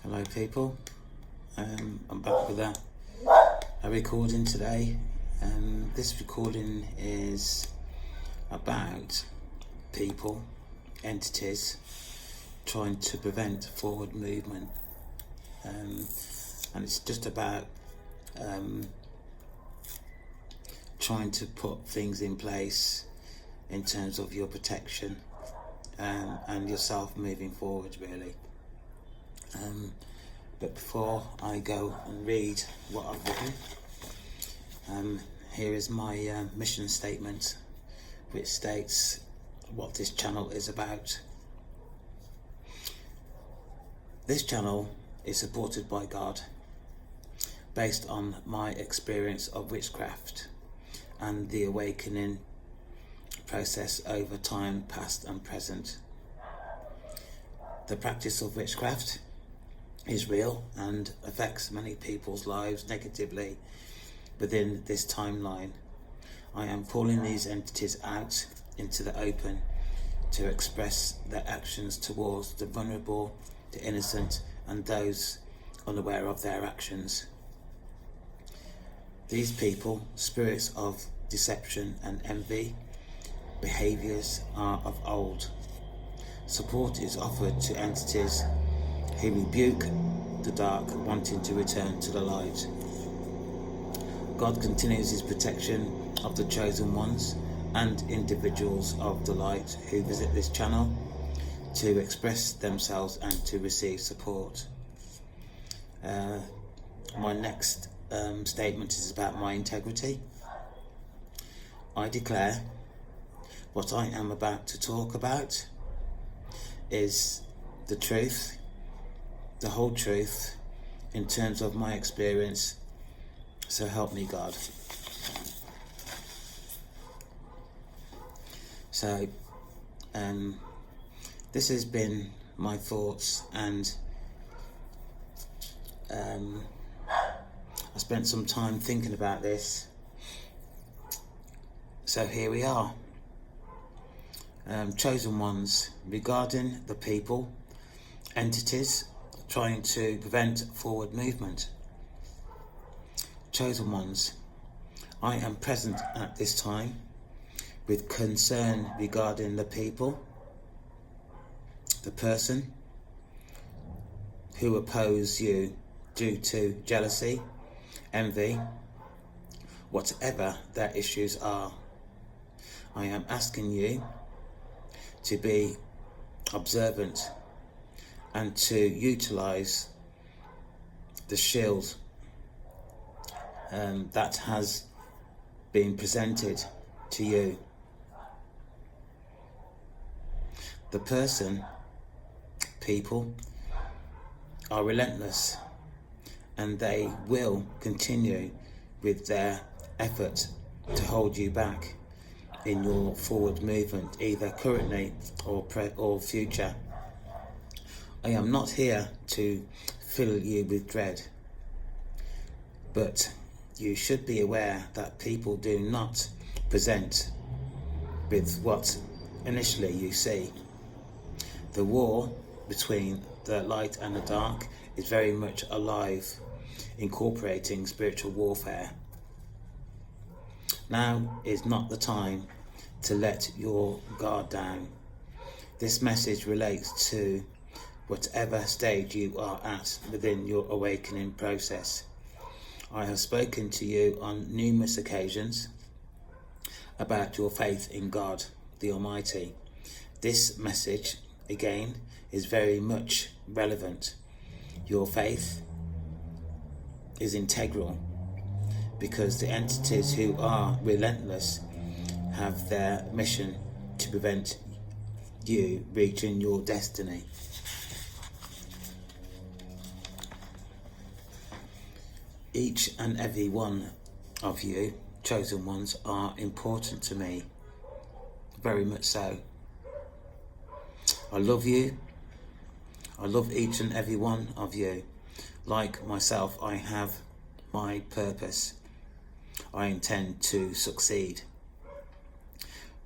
Hello people, I'm back with a recording today. This recording is about people, entities trying to prevent forward movement, and it's just about trying to put things in place in terms of your protection and yourself moving forward, really. But before I go and read what I've written, here is my mission statement, which states what this channel is about. This channel is supported by God, based on my experience of witchcraft and the awakening process over time past and present. The practice of witchcraft is real and affects many people's lives negatively within this timeline. I am calling these entities out into the open to express their actions towards the vulnerable, the innocent, and those unaware of their actions. These people, spirits of deception and envy, behaviours are of old. Support is offered to entities who rebuke the dark, wanting to return to the light. God continues his protection of the chosen ones and individuals of the light who visit this channel to express themselves and to receive support. My next statement is about my integrity. I declare what I am about to talk about is the truth, the whole truth, in terms of my experience, so help me God. So this has been my thoughts, and I spent some time thinking about this, so here we are. Chosen ones, regarding the people, entities trying to prevent forward movement. Chosen ones, I am present at this time with concern regarding the people, the person who oppose you due to jealousy, envy, whatever their issues are. I am asking you to be observant and to utilize the shield that has been presented to you. The person, people, are relentless, and they will continue with their effort to hold you back in your forward movement, either currently or future. I am not here to fill you with dread, but you should be aware that people do not present with what initially you see. The war between the light and the dark is very much alive, incorporating spiritual warfare. Now is not the time to let your guard down. This message relates to whatever stage you are at within your awakening process. I have spoken to you on numerous occasions about your faith in God, the Almighty. This message, again, is very much relevant. Your faith is integral, because the entities who are relentless have their mission to prevent you reaching your destiny. Each and every one of you, chosen ones, are important to me, very much so. I love you. I love each and every one of you. Like myself, I have my purpose. I intend to succeed.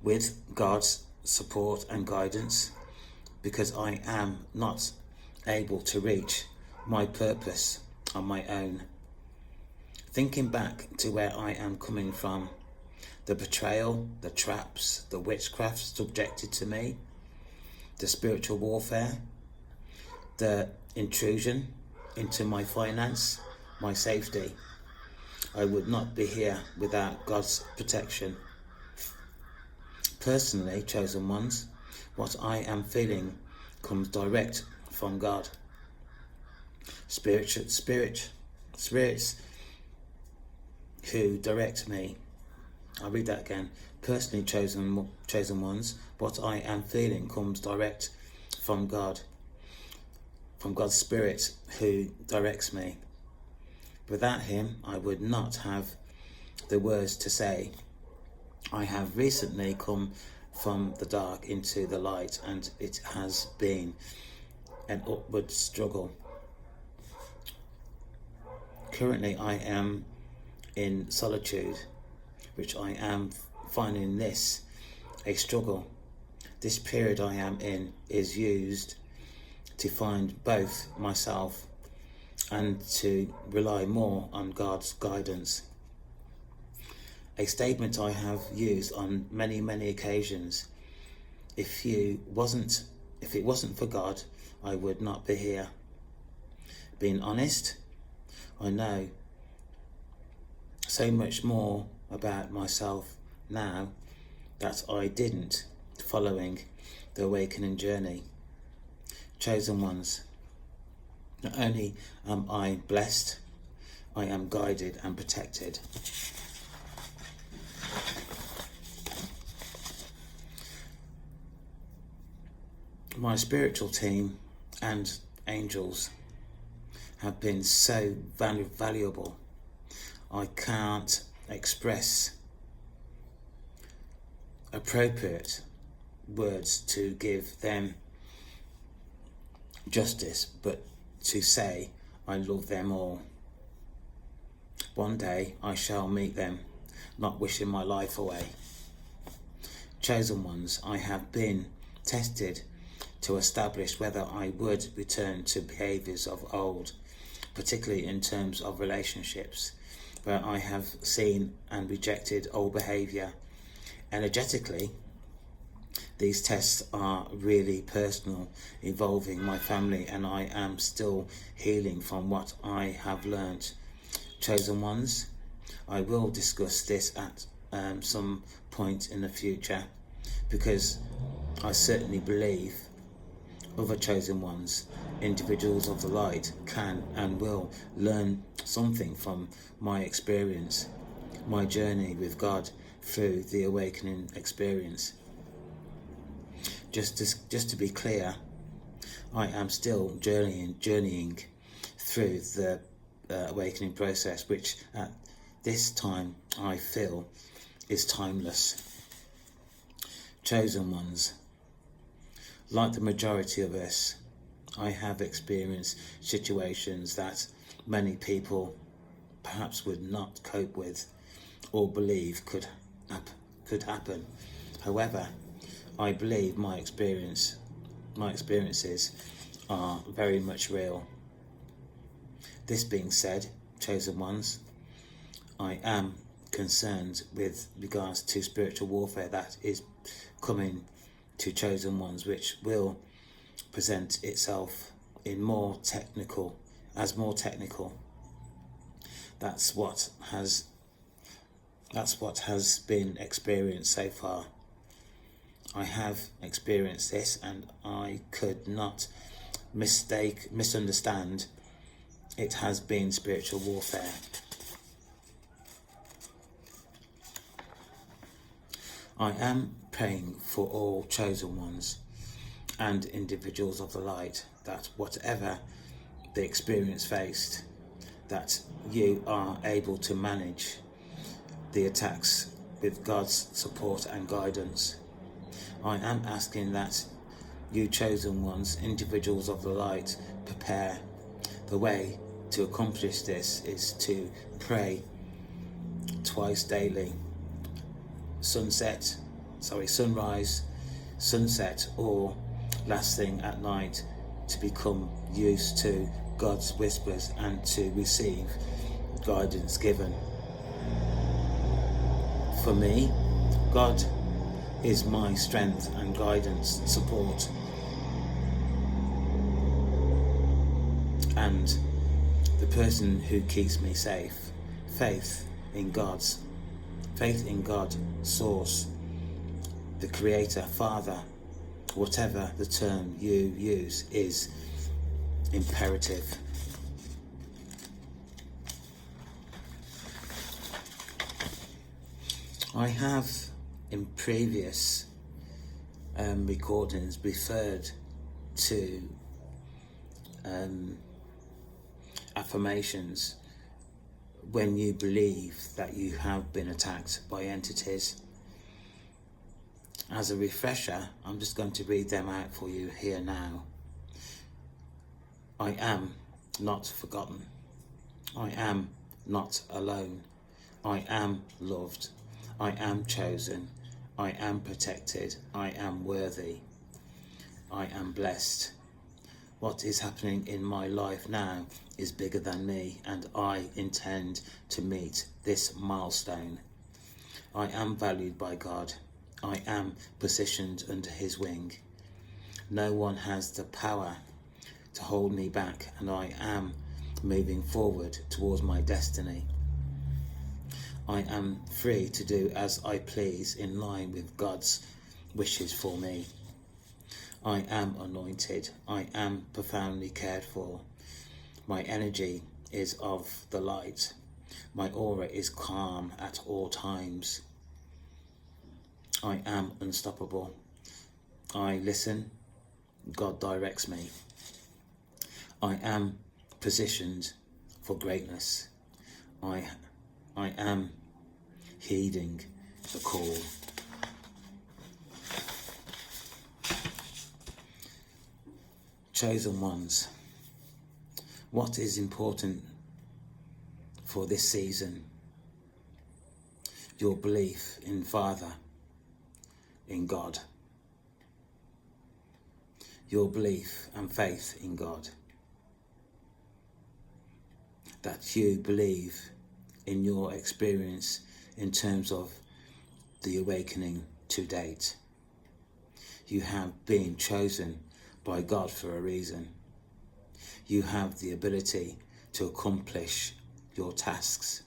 With God's support and guidance, because I am not able to reach my purpose on my own. Thinking back to where I am coming from, the betrayal, the traps, the witchcraft subjected to me, the spiritual warfare, the intrusion into my finance, my safety, I would not be here without God's protection. Personally, chosen ones, what I am feeling comes direct from God. Spirits who direct me. I'll read that again. Personally, chosen ones, what I am feeling comes direct from God, from God's Spirit who directs me. Without him, I would not have the words to say. I have recently come from the dark into the light, and it has been an upward struggle. Currently, I am in solitude, which I am finding this a struggle. This period I am in is used to find both myself and to rely more on God's guidance. A statement I have used on many occasions. If it wasn't for God, I would not be here. Being honest, I know so much more about myself now that I didn't following the awakening journey. Chosen ones, not only am I blessed, I am guided and protected. My spiritual team and angels have been so valuable. I can't express appropriate words to give them justice, but to say I love them all. One day I shall meet them, not wishing my life away. Chosen ones, I have been tested to establish whether I would return to behaviours of old, particularly in terms of relationships, where I have seen and rejected old behaviour. Energetically, these tests are really personal, involving my family, and I am still healing from what I have learnt. Chosen ones, I will discuss this at some point in the future, because I certainly believe other chosen ones, individuals of the light, can and will learn something from my experience, my journey with God through the awakening experience. Just to be clear, I am still journeying through the awakening process, which at this time I feel is timeless. Chosen ones, like the majority of us, I have experienced situations that many people perhaps would not cope with or believe could happen. However, I believe my experiences are very much real. This being said, chosen ones, I am concerned with regards to spiritual warfare that is coming to chosen ones, which will present itself in more technical. That's what has been experienced so far. I have experienced this, and I could not misunderstand. It has been spiritual warfare. I am praying for all chosen ones and individuals of the light, that whatever the experience faced, that you are able to manage the attacks with God's support and guidance. I am asking that you chosen ones, individuals of the light, prepare. The way to accomplish this is to pray twice daily. Sunrise, sunset, or last thing at night, to become used to God's whispers and to receive guidance given. For me, God is my strength and guidance, support, and the person who keeps me safe. Faith in God, source, the Creator, Father, whatever the term you use, is imperative. I have in previous recordings referred to affirmations when you believe that you have been attacked by entities. As a refresher, I'm just going to read them out for you here now. I am not forgotten. I am not alone. I am loved. I am chosen. I am protected. I am worthy. I am blessed. What is happening in my life now is bigger than me, and I intend to meet this milestone. I am valued by God. I am positioned under His wing. No one has the power to hold me back, and I am moving forward towards my destiny. I am free to do as I please in line with God's wishes for me. I am anointed. I am profoundly cared for. My energy is of the light. My aura is calm at all times. I am unstoppable. I listen. God directs me. I am positioned for greatness. I am heeding the call. Chosen ones, what is important for this season? Your belief in Father, in God. Your belief and faith in God. That you believe in your experience in terms of the awakening to date. You have been chosen by God for a reason. You have the ability to accomplish your tasks.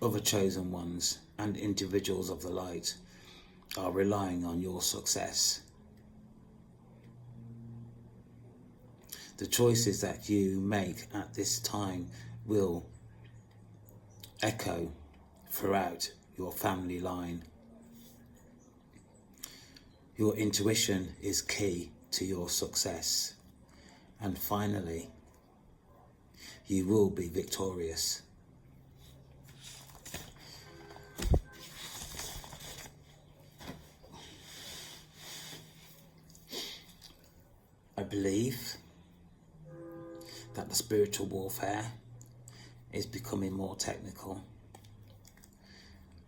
Other chosen ones and individuals of the light are relying on your success. The choices that you make at this time will echo throughout your family line. Your intuition is key to your success. And finally, you will be victorious. I believe that the spiritual warfare is becoming more technical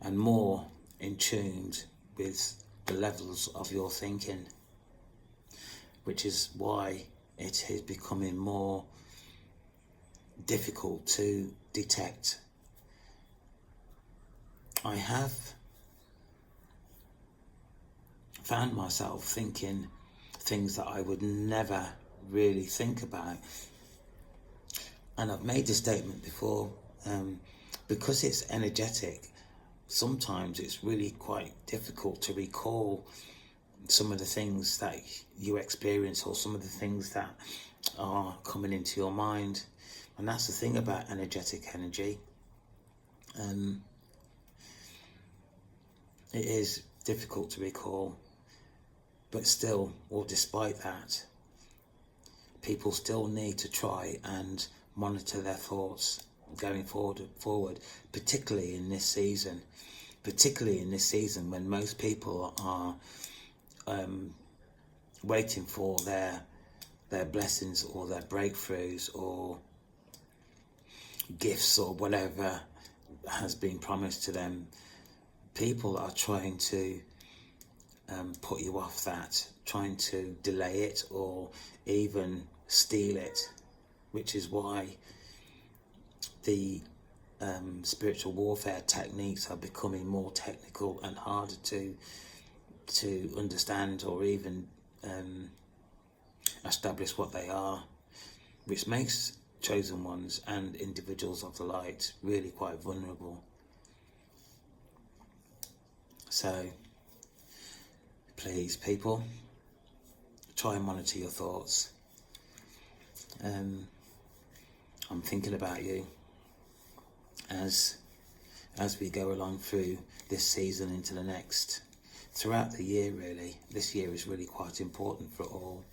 and more in tune with the levels of your thinking, which is why it is becoming more difficult to detect. I have found myself thinking things that I would never really think about. And I've made this statement before, because it's energetic, sometimes it's really quite difficult to recall some of the things that you experience or some of the things that are coming into your mind. And that's the thing about energetic energy. It is difficult to recall, but still, or despite that, people still need to try and monitor their thoughts going forward, particularly in this season when most people are waiting for their blessings or their breakthroughs or gifts or whatever has been promised to them. People are trying to put you off that, trying to delay it or even steal it. which is why the spiritual warfare techniques are becoming more technical and harder to understand or even establish what they are, which makes chosen ones and individuals of the light really quite vulnerable. So please, people, try and monitor your thoughts. I'm thinking about you as we go along through this season into the next, throughout the year really. This year is really quite important for all.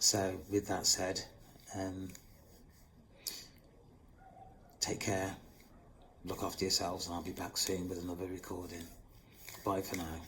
So with that said, take care, look after yourselves, and I'll be back soon with another recording. Bye for now.